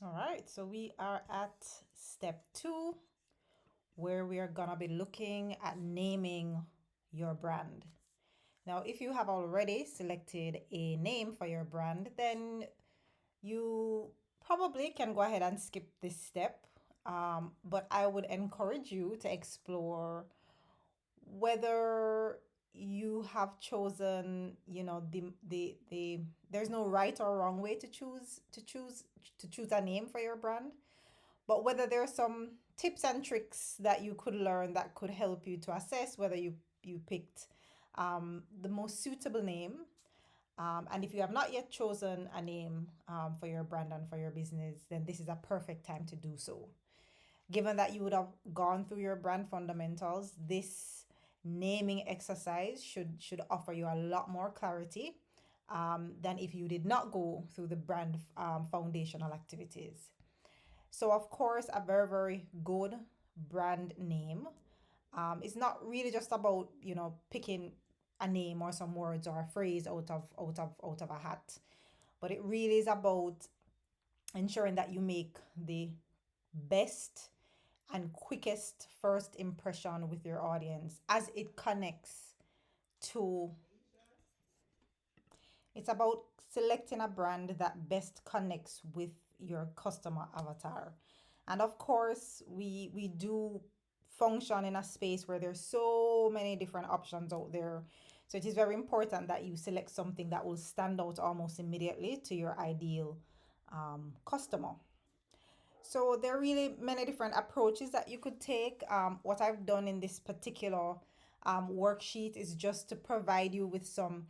All right, so we are at step two, where we are gonna be looking at naming your brand. Now, if you have already selected a name for your brand, then you probably can go ahead and skip this step. But I would encourage you to explore whether you have chosen, the there's no right or wrong way to choose a name for your brand, but whether there are some tips and tricks that you could learn that could help you to assess whether you picked the most suitable name. And if you have not yet chosen a name for your brand and for your business, then this is a perfect time to do so. Given that you would have gone through your brand fundamentals, this naming exercise should offer you a lot more clarity than if you did not go through the brand foundational activities. So, of course, a very, very good brand name. It's not really just about, picking a name or some words or a phrase out of a hat, but it really is about ensuring that you make the best and quickest first impression with your audience as it connects to it's about selecting a brand that best connects with your customer avatar. And of course, we do function in a space where there's so many different options out there. So it is very important that you select something that will stand out almost immediately to your ideal customer. So there are really many different approaches that you could take. What I've done in this particular worksheet is just to provide you with some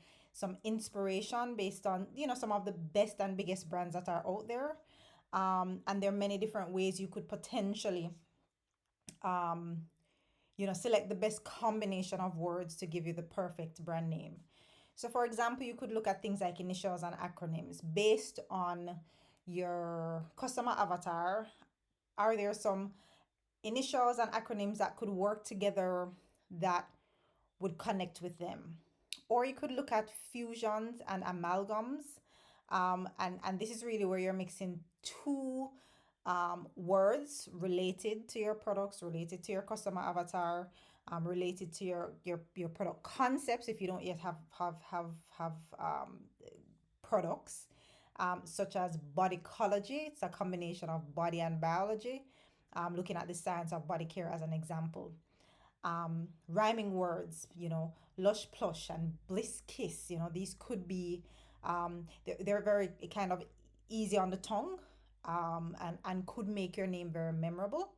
inspiration based on some of the best and biggest brands that are out there. And there are many different ways you could potentially um, select the best combination of words to give you the perfect brand name. So, for example, you could look at things like initials and acronyms based on your customer avatar. Are there some initials and acronyms that could work together that would connect with them? Or you could look at fusions and amalgams. And this is really where you're mixing two words related to your products, related to your customer avatar, related to your product concepts if you don't yet have products, such as bodycology. It's a combination of body and biology, looking at the science of body care as an example. Rhyming words, lush plush and bliss kiss, these could be, they're very kind of easy on the tongue, and could make your name very memorable.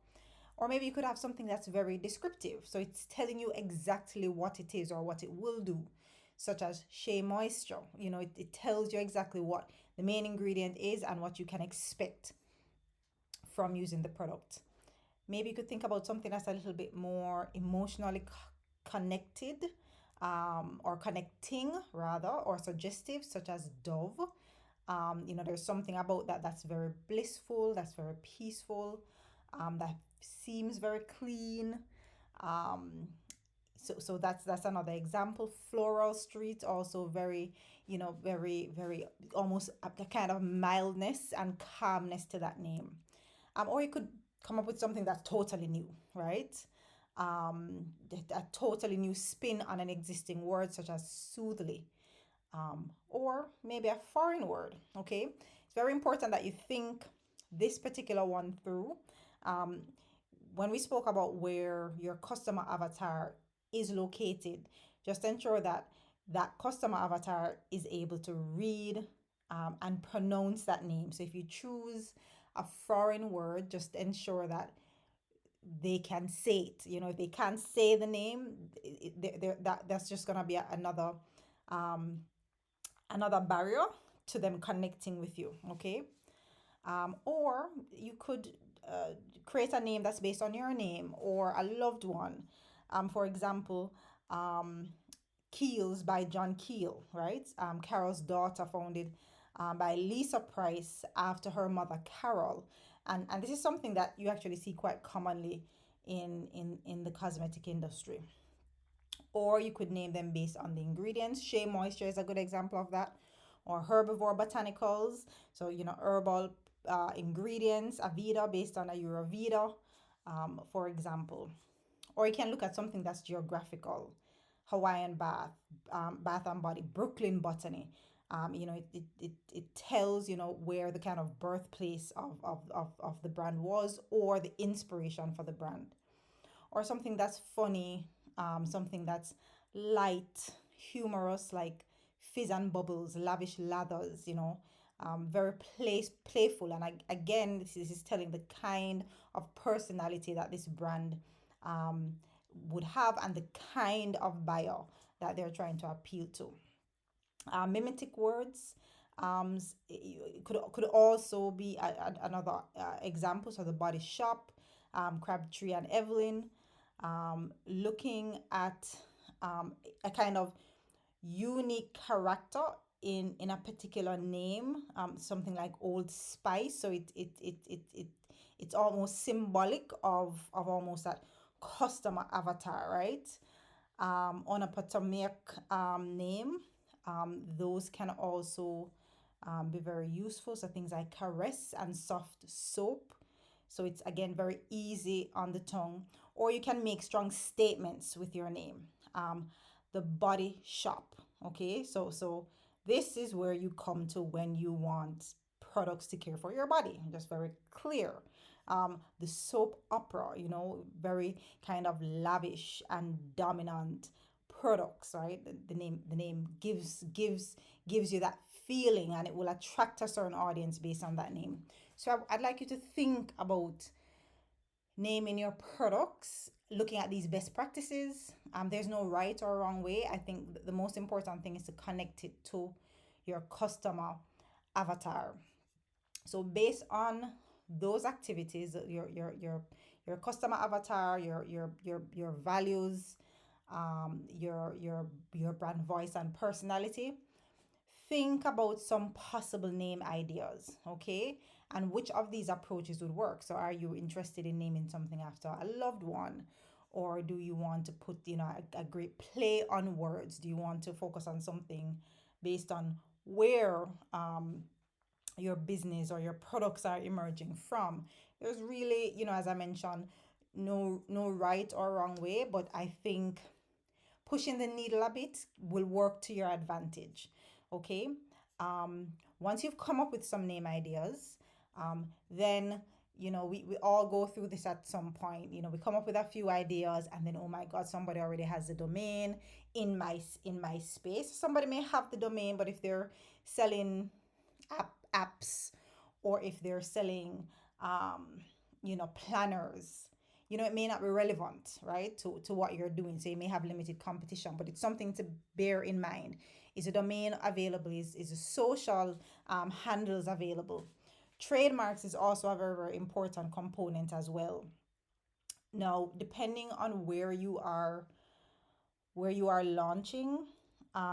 Or maybe you could have something that's very descriptive. So it's telling you exactly what it is or what it will do, such as Shea Moisture. It tells you exactly what the main ingredient is and what you can expect from using the product. Maybe you could think about something that's a little bit more emotionally connected, or connecting rather, or suggestive, such as Dove. There's something about that that's very blissful, that's very peaceful, that seems very clean. Um, so that's another example. Floral Street, also very, very, very almost a kind of mildness and calmness to that name. Or you could come up with something that's totally new, right? A totally new spin on an existing word, such as soothly, or maybe a foreign word. Okay, it's very important that you think this particular one through. Um, when we spoke about where your customer avatar is located, just ensure that that customer avatar is able to read and pronounce that name. So if you choose a foreign word, just ensure that they can say it. If they can't say the name, that's just gonna be um, another barrier to them connecting with you. Okay, or you could uh, create a name that's based on your name or a loved one. For example, Keels by John Keel, right? Carol's daughter, founded by Lisa Price after her mother Carol, and this is something that you actually see quite commonly in the cosmetic industry. Or you could name them based on the ingredients. Shea Moisture is a good example of that. Or herbivore botanicals, so herbal ingredients, Avida based on Ayurveda, for example. Or you can look at something that's geographical, Hawaiian bath, bath and body, Brooklyn botany. It tells, where the kind of birthplace of the brand was, or the inspiration for the brand. Or something that's funny, something that's light, humorous, like fizz and bubbles, lavish lathers, very playful. And again, this is telling the kind of personality that this brand um, would have, and the kind of buyer that they're trying to appeal to. Mimetic words could also be another example. So the Body Shop, Crabtree and Evelyn, looking at a kind of unique character in a particular name, something like Old Spice. So it's almost symbolic of almost that customer avatar, right? On a Potomac name, those can also be very useful. So things like caress and soft soap. So it's again very easy on the tongue. Or you can make strong statements with your name. The Body Shop. Okay, so this is where you come to when you want products to care for your body. Just very clear. The soap opera, very kind of lavish and dominant products, right? The name gives you that feeling, and it will attract a certain audience based on that name. So I'd like you to think about naming your products, looking at these best practices. There's no right or wrong way. I think the most important thing is to connect it to your customer avatar. So based on those activities, your customer avatar, your values, your brand voice and personality, think about some possible name ideas, okay? And which of these approaches would work? So are you interested in naming something after a loved one? Or do you want to put, a great play on words? Do you want to focus on something based on where your business or your products are emerging from? There's really, as I mentioned, no right or wrong way, but I think pushing the needle a bit will work to your advantage. Okay. Once you've come up with some name ideas, then we all go through this at some point. We come up with a few ideas, and then, oh my god, somebody already has the domain in my space. Somebody may have the domain, but if they're selling apps, or if they're selling planners, it may not be relevant, right, to what you're doing. So you may have limited competition, but it's something to bear in mind. Is a domain available? Is a social handles available? Trademarks is also a very, very important component as well. Now, depending on where you are launching,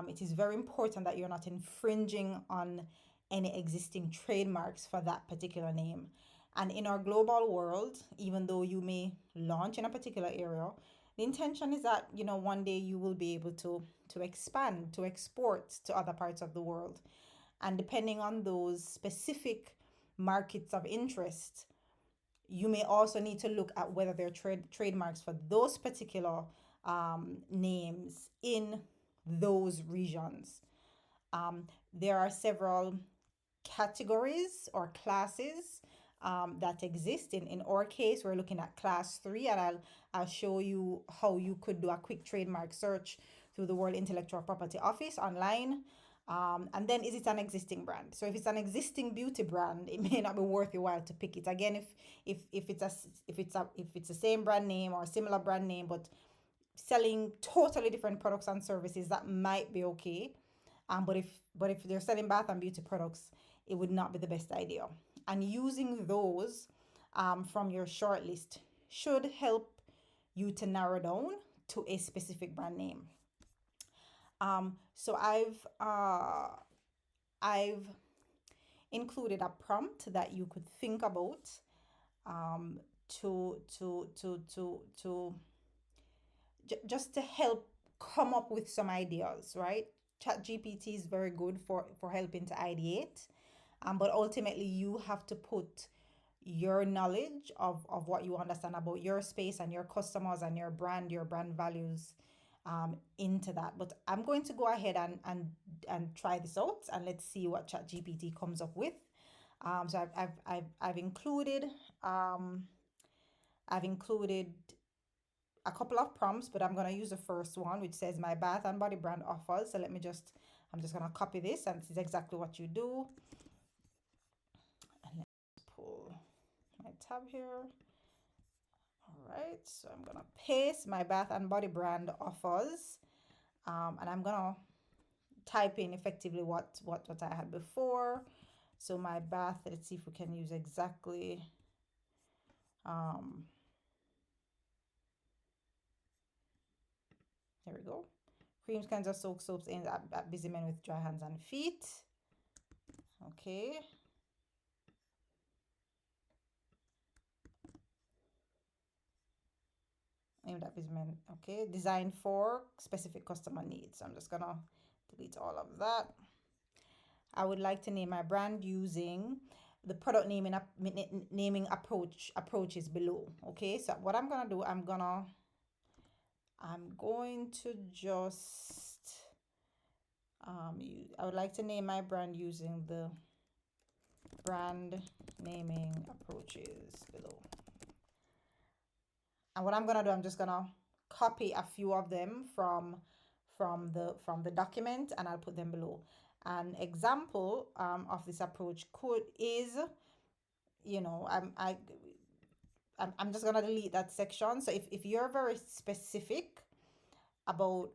it is very important that you're not infringing on any existing trademarks for that particular name. And in our global world, even though you may launch in a particular area, the intention is that one day you will be able to expand, to export to other parts of the world. And depending on those specific markets of interest, you may also need to look at whether there are trademarks for those particular names in those regions. There are several categories or classes that exist. In our case, we're looking at class 3, and I'll show you how you could do a quick trademark search through the World Intellectual Property Office online. And then, is it an existing brand? So if it's an existing beauty brand, it may not be worth your while to pick it. Again, if it's the same brand name or a similar brand name, but selling totally different products and services, that might be okay. But if they're selling bath and beauty products, it would not be the best idea. And using those from your shortlist should help you to narrow down to a specific brand name. So I've included a prompt that you could think about just to help come up with some ideas, right? Chat GPT is very good for helping to ideate. But ultimately, you have to put your knowledge of what you understand about your space and your customers and your brand values into that. But I'm going to go ahead and try this out, and let's see what ChatGPT comes up with. So I've included um, I've included a couple of prompts, but I'm gonna use the first one, which says my bath and body brand offers. So I'm just gonna copy this, and this is exactly what you do. And let's pull my tab here. All right, so I'm gonna paste my bath and body brand offers, and I'm gonna type in effectively what I had before. So my bath, let's see if we can use exactly. Here we go. Creams, cleanser, soak, soaps aimed at busy men with dry hands and feet. Okay. Aimed at busy men. Okay. Designed for specific customer needs. So I'm just gonna delete all of that. I would like to name my brand using the product naming approaches below. Okay. So what I'm gonna do, I'm going to just I would like to name my brand using the brand naming approaches below. And what I'm gonna do, I'm just gonna copy a few of them from the document, and I'll put them below. An example of this approach is, you know, I'm just gonna delete that section. So if you're very specific about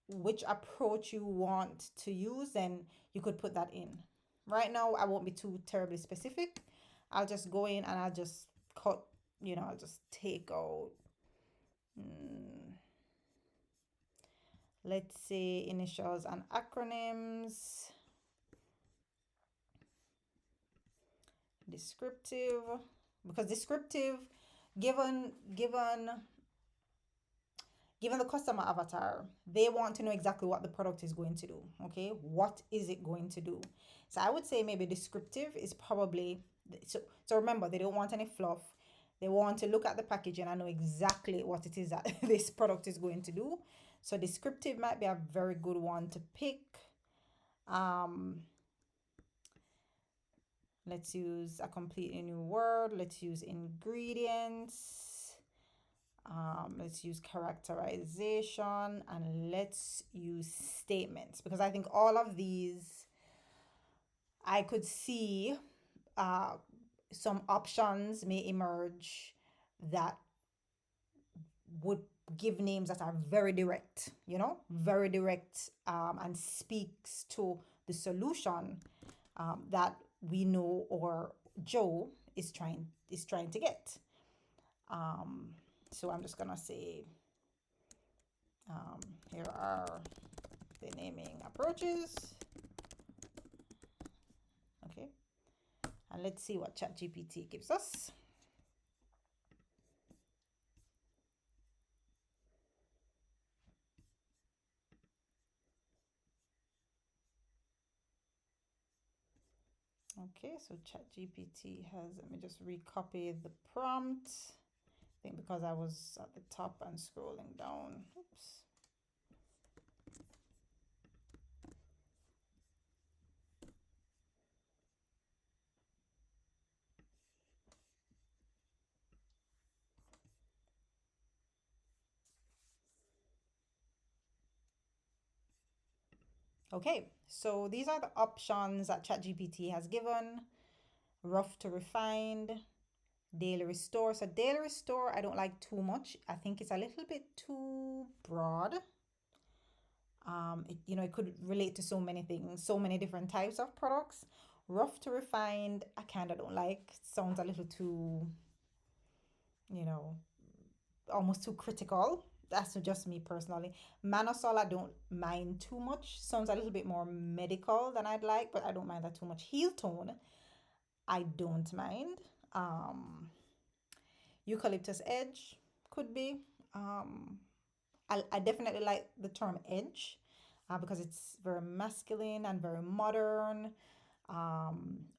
which approach you want to use, then you could put that in. Right now, I won't be too terribly specific. I'll just go in and I'll just cut, I'll just take out, let's say, initials and acronyms, descriptive, because descriptive, given the customer avatar, they want to know exactly what the product is going to do. Okay, what is it going to do? So I would say maybe descriptive is probably, so remember, they don't want any fluff. They want to look at the packaging and know exactly what it is that this product is going to do. So descriptive might be a very good one to pick. Let's use a completely new word. Let's use ingredients. Let's use characterization, and let's use statements, because I think all of these, I could see some options may emerge that would give names that are very direct, very direct, and speaks to the solution that we know or Joe is trying to get. So I'm just gonna say, here are the naming approaches. Okay, and let's see what ChatGPT gives us. Okay, so ChatGPT has, let me just recopy the prompt. I think because I was at the top and scrolling down. Oops. Okay, so these are the options that ChatGPT has given. Rough to refined, daily restore. So daily restore, I don't like too much. I think it's a little bit too broad. It could relate to so many things, so many different types of products. Rough to refined, I kind of don't like. Sounds a little too, almost too critical. That's just me personally. Manasol, I don't mind too much. Sounds a little bit more medical than I'd like, but I don't mind that too much. Heel tone, I don't mind. Eucalyptus edge could be. I definitely like the term edge because it's very masculine and very modern.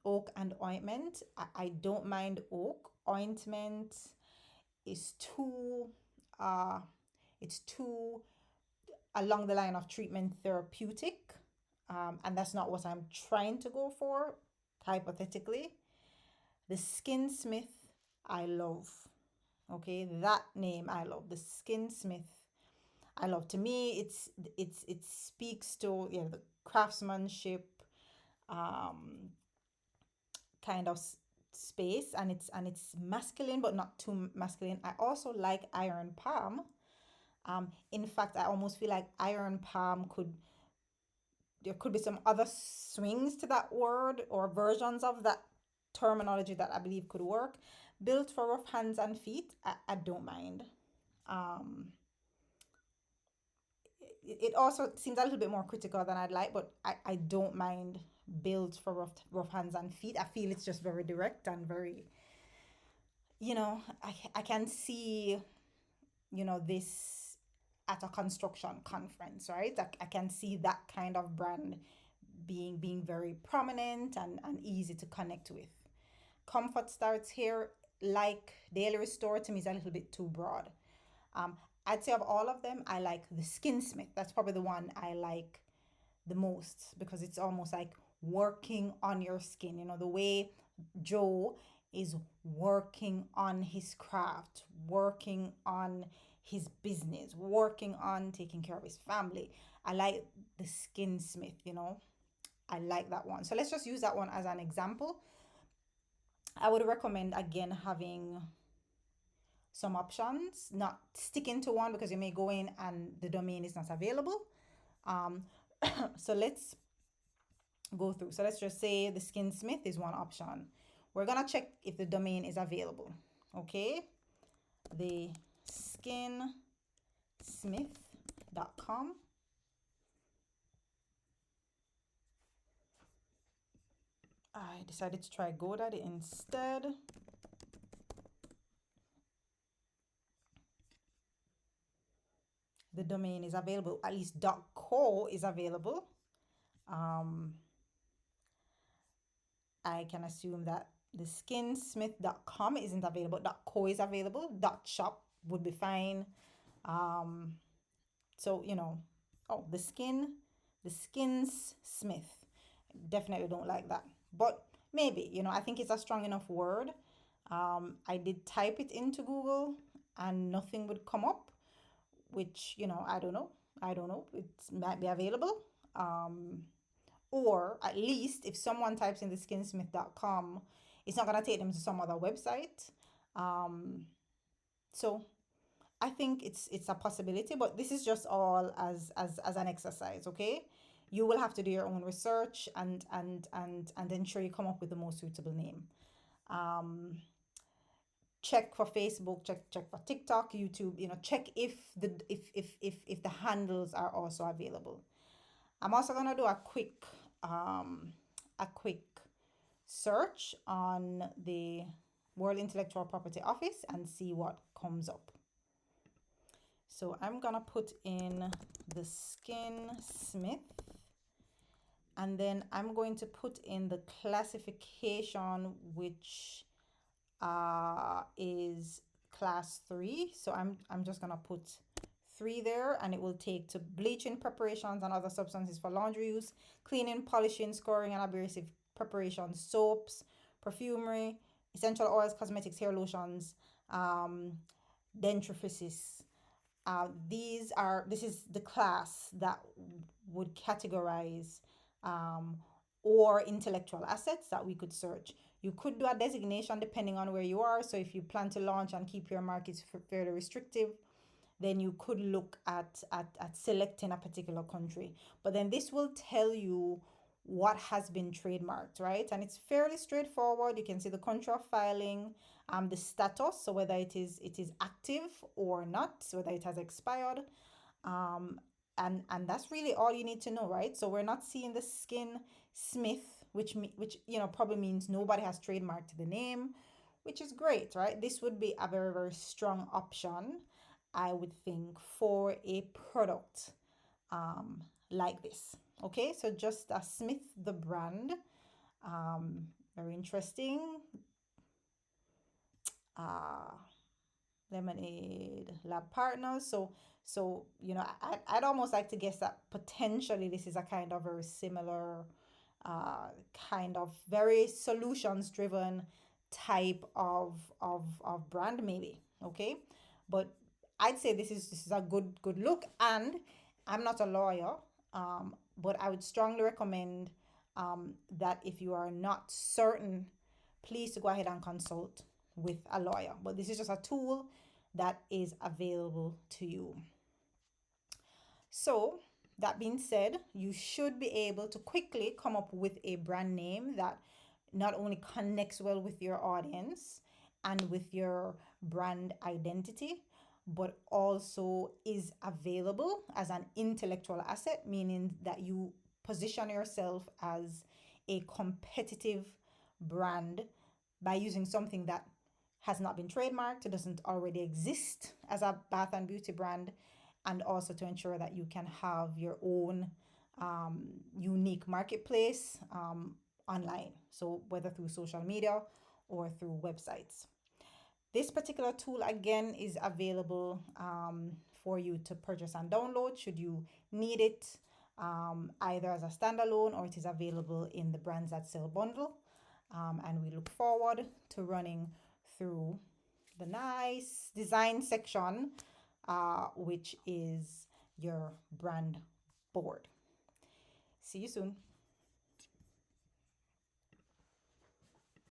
Oak and ointment. I don't mind oak. Ointment is too uh it's too along the line of treatment therapeutic. And that's not what I'm trying to go for, hypothetically. The Skin Smith, I love. Okay, that name I love. The Skin Smith, I love. To me, it speaks to, the craftsmanship, um, kind of space, and it's masculine but not too masculine. I also like Iron Palm. In fact, I almost feel like Iron Palm could there could be some other swings to that word or versions of that terminology that I believe could work. Built for rough hands and feet, I don't mind. Um, it also seems a little bit more critical than I'd like, but I don't mind built for rough hands and feet. I feel it's just very direct and very, I can see, this at a construction conference, right? I can see that kind of brand being very prominent and easy to connect with. Comfort starts here. Like Daily Restore to me is a little bit too broad. Um, I'd say of all of them, I like the Skinsmith. That's probably the one I like the most because it's almost like working on your skin. The way Joe is working on his craft, working on his business, working on taking care of his family. I like the Skinsmith. I like that one. So let's just use that one as an example. I would recommend again having some options, not sticking to one because you may go in and the domain is not available. Um, so let's go through. So let's just say the Skinsmith is one option. We're gonna check if the domain is available. Okay, the skinsmith.com. I decided to try GoDaddy instead. The domain is available, at least .co is available. Um, I can assume that the skinsmith.com isn't available. .co is available. .shop would be fine. Um, so oh, the skins smith. Definitely don't like that. But maybe, I think it's a strong enough word. I did type it into Google and nothing would come up, which, I don't know. I don't know. It might be available. Um, or at least if someone types in the skinsmith.com, it's not going to take them to some other website. Um, so I think it's a possibility, but this is just all as an exercise, okay? You will have to do your own research and ensure you come up with the most suitable name. Um, check for Facebook, check for TikTok, YouTube, check if the handles are also available. I'm also gonna do um a quick search on the World Intellectual Property Office and see what comes up. So I'm gonna put in the Skin Smith, and then I'm going to put in the classification, which is class 3. So I'm just gonna put 3 there, and it will take to bleaching preparations and other substances for laundry use, cleaning, polishing, scoring, and abrasive preparations, soaps, perfumery, essential oils, cosmetics, hair lotions, dentifrices. This is the class that would categorize um, or intellectual assets that we could search. You could do a designation depending on where you are. So if you plan to launch and keep your markets fairly restrictive, then you could look at selecting a particular country. But then this will tell you what has been trademarked, right? And it's fairly straightforward. You can see the country of filing, the status, so whether it is active or not, whether it has expired. Um, and that's really all you need to know, right? So we're not seeing the Skin Smith, which probably means nobody has trademarked the name, which is great, right? This would be a very, very strong option, I would think, for a product like this. Okay, so just Smith the brand. Very interesting. Uh, Lemonade Lab Partners. So I'd almost like to guess that potentially this is a kind of very similar, kind of very solutions driven type of brand maybe. Okay, but I'd say this is a good look. And I'm not a lawyer, but I would strongly recommend, that if you are not certain, please to go ahead and consult with a lawyer. But this is just a tool that is available to you. So, that being said, you should be able to quickly come up with a brand name that not only connects well with your audience and with your brand identity, but also is available as an intellectual asset, meaning that you position yourself as a competitive brand by using something that has not been trademarked, it doesn't already exist as a bath and beauty brand, and also to ensure that you can have your own, unique marketplace, online. So, whether through social media or through websites. This particular tool again is available, for you to purchase and download should you need it, either as a standalone, or it is available in the Brands That Sell bundle. And we look forward to running through the nice design section, which is your brand board. See you soon.